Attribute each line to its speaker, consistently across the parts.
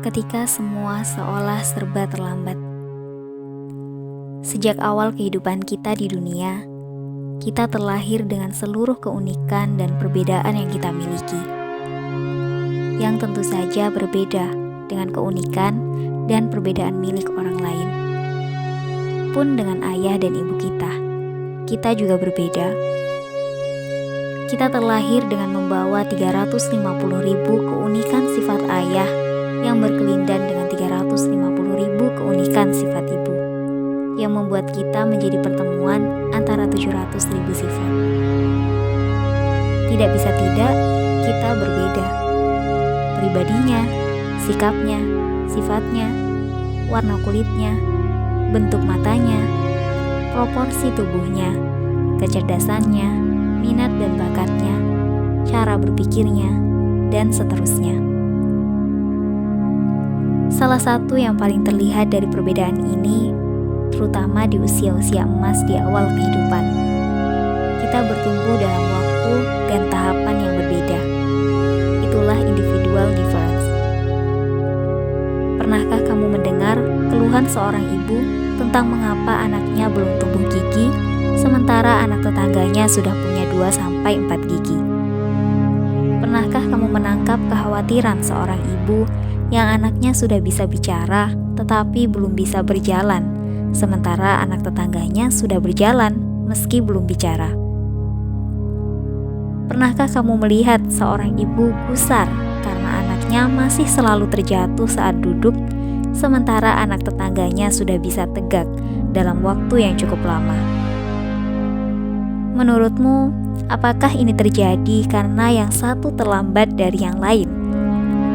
Speaker 1: ketika semua seolah serba terlambat. Sejak awal kehidupan kita di dunia, kita terlahir dengan seluruh keunikan dan perbedaan yang kita miliki, yang tentu saja berbeda dengan keunikan dan perbedaan milik orang lain. Pun dengan ayah dan ibu kita juga berbeda. Kita terlahir dengan membawa 350.000 keunikan sifat ayah yang berkelindan dengan 350.000 keunikan sifat ibu, yang membuat kita menjadi pertemuan antara 700.000 sifat. Tidak bisa tidak, kita berbeda. Pribadinya, sikapnya, sifatnya, warna kulitnya, bentuk matanya, proporsi tubuhnya, kecerdasannya, minat dan bakatnya, cara berpikirnya, dan seterusnya. Salah satu yang paling terlihat dari perbedaan ini, terutama di usia-usia emas di awal kehidupan, kita bertumbuh dalam waktu dan tahapan yang berbeda. Itulah individual difference. Pernahkah kamu mendengar keluhan seorang ibu tentang mengapa anaknya belum tumbuh gigi, sementara anak tetangganya sudah punya 2-4 gigi? Pernahkah kamu menangkap kekhawatiran seorang ibu yang anaknya sudah bisa bicara tetapi belum bisa berjalan, sementara anak tetangganya sudah berjalan meski belum bicara? Pernahkah kamu melihat seorang ibu gusar karena anaknya masih selalu terjatuh saat duduk, sementara anak tetangganya sudah bisa tegak dalam waktu yang cukup lama? Menurutmu, apakah ini terjadi karena yang satu terlambat dari yang lain?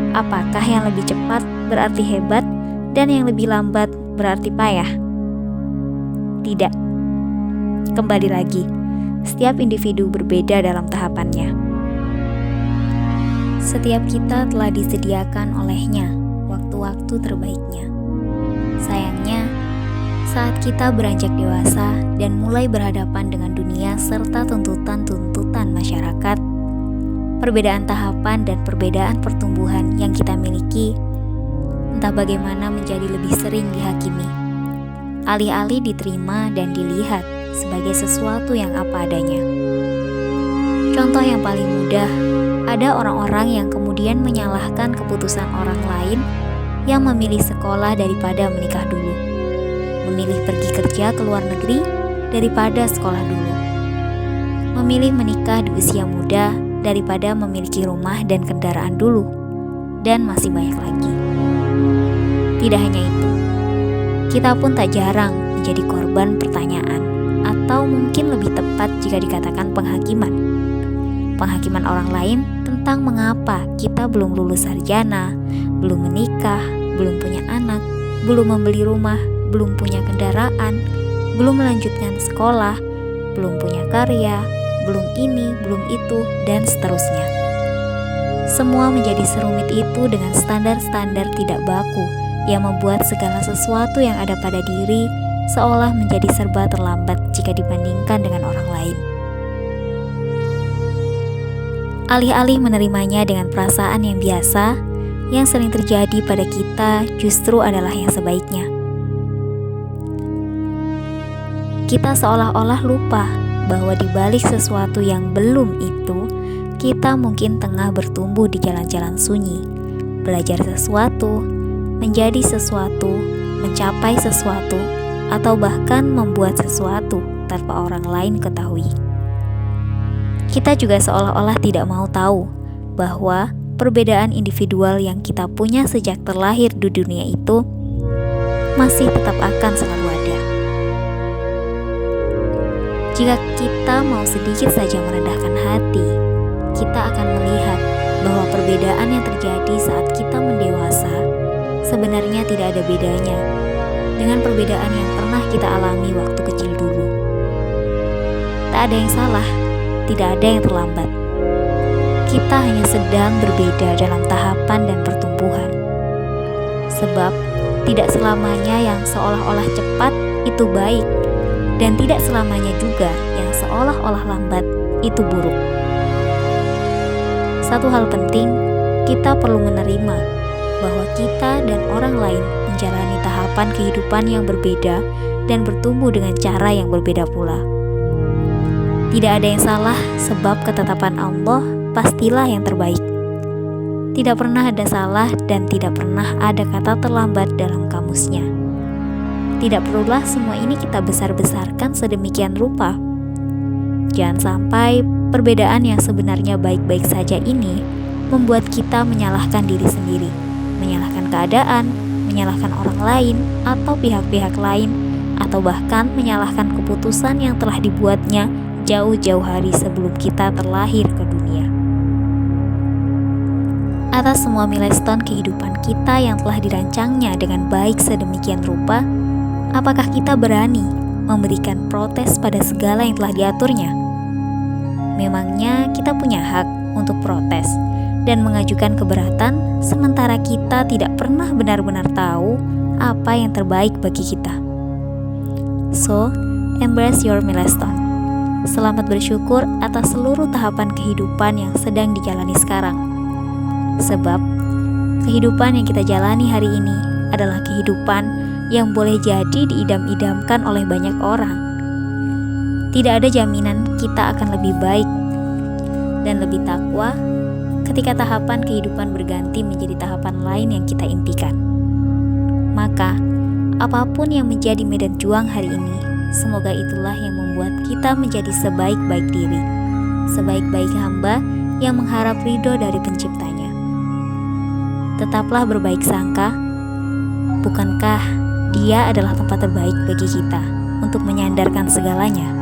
Speaker 1: Apakah yang lebih cepat berarti hebat dan yang lebih lambat berarti payah? Tidak. Kembali lagi, setiap individu berbeda dalam tahapannya. Setiap kita telah disediakan olehnya waktu-waktu terbaiknya. Sayangnya, saat kita beranjak dewasa dan mulai berhadapan dengan dunia serta tuntutan-tuntutan masyarakat, perbedaan tahapan dan perbedaan pertumbuhan yang kita miliki entah bagaimana menjadi lebih sering dihakimi, alih-alih diterima dan dilihat sebagai sesuatu yang apa adanya. Contoh yang paling mudah, ada orang-orang yang kemudian menyalahkan keputusan orang lain yang memilih sekolah daripada menikah dulu, memilih pergi kerja ke luar negeri daripada sekolah dulu, memilih menikah di usia muda daripada memiliki rumah dan kendaraan dulu, dan masih banyak lagi. Tidak hanya itu, kita pun tak jarang menjadi korban pertanyaan, atau mungkin lebih tepat jika dikatakan penghakiman orang lain tentang mengapa kita belum lulus sarjana, belum menikah, belum punya anak, belum membeli rumah, belum punya kendaraan, belum melanjutkan sekolah, belum punya karya, belum ini, belum itu, dan seterusnya. Semua menjadi serumit itu dengan standar-standar tidak baku yang membuat segala sesuatu yang ada pada diri seolah menjadi serba terlambat jika dibandingkan dengan orang lain. Alih-alih menerimanya dengan perasaan yang biasa, yang sering terjadi pada kita justru adalah yang sebaiknya. Kita seolah-olah lupa bahwa di balik sesuatu yang belum itu, kita mungkin tengah bertumbuh di jalan-jalan sunyi, belajar sesuatu, menjadi sesuatu, mencapai sesuatu, atau bahkan membuat sesuatu tanpa orang lain ketahui. Kita juga seolah-olah tidak mau tahu bahwa perbedaan individual yang kita punya sejak terlahir di dunia itu masih tetap akan selalu ada. Jika kita mau sedikit saja merendahkan hati, kita akan melihat bahwa perbedaan yang terjadi saat kita mendewasa sebenarnya tidak ada bedanya dengan perbedaan yang pernah kita alami waktu kecil dulu. Tak ada yang salah, tidak ada yang terlambat. Kita hanya sedang berbeda dalam tahapan dan pertumbuhan. Sebab tidak selamanya yang seolah-olah cepat itu baik, dan tidak selamanya juga yang seolah-olah lambat itu buruk. Satu hal penting, kita perlu menerima bahwa kita dan orang lain menjalani tahapan kehidupan yang berbeda dan bertumbuh dengan cara yang berbeda pula. Tidak ada yang salah, sebab ketetapan Allah pastilah yang terbaik. Tidak pernah ada salah dan tidak pernah ada kata terlambat dalam kamusnya. Tidak perlulah semua ini kita besar-besarkan sedemikian rupa. Jangan sampai perbedaan yang sebenarnya baik-baik saja ini membuat kita menyalahkan diri sendiri, menyalahkan keadaan, menyalahkan orang lain atau pihak-pihak lain, atau bahkan menyalahkan keputusan yang telah dibuatnya jauh-jauh hari sebelum kita terlahir ke dunia. Atas semua milestone kehidupan kita yang telah dirancangnya dengan baik sedemikian rupa, apakah kita berani memberikan protes pada segala yang telah diaturnya? Memangnya kita punya hak untuk protes dan mengajukan keberatan, sementara kita tidak pernah benar-benar tahu apa yang terbaik bagi kita. So, embrace your milestone. Selamat bersyukur atas seluruh tahapan kehidupan yang sedang dijalani sekarang. Sebab, kehidupan yang kita jalani hari ini adalah kehidupan yang boleh jadi diidam-idamkan oleh banyak orang. Tidak ada jaminan kita akan lebih baik dan lebih takwa ketika tahapan kehidupan berganti menjadi tahapan lain yang kita impikan. Maka, apapun yang menjadi medan juang hari ini, semoga itulah yang membuat kita menjadi sebaik-baik diri, sebaik-baik hamba yang mengharap ridho dari penciptanya. Tetaplah berbaik sangka, bukankah Dia adalah tempat terbaik bagi kita untuk menyandarkan segalanya?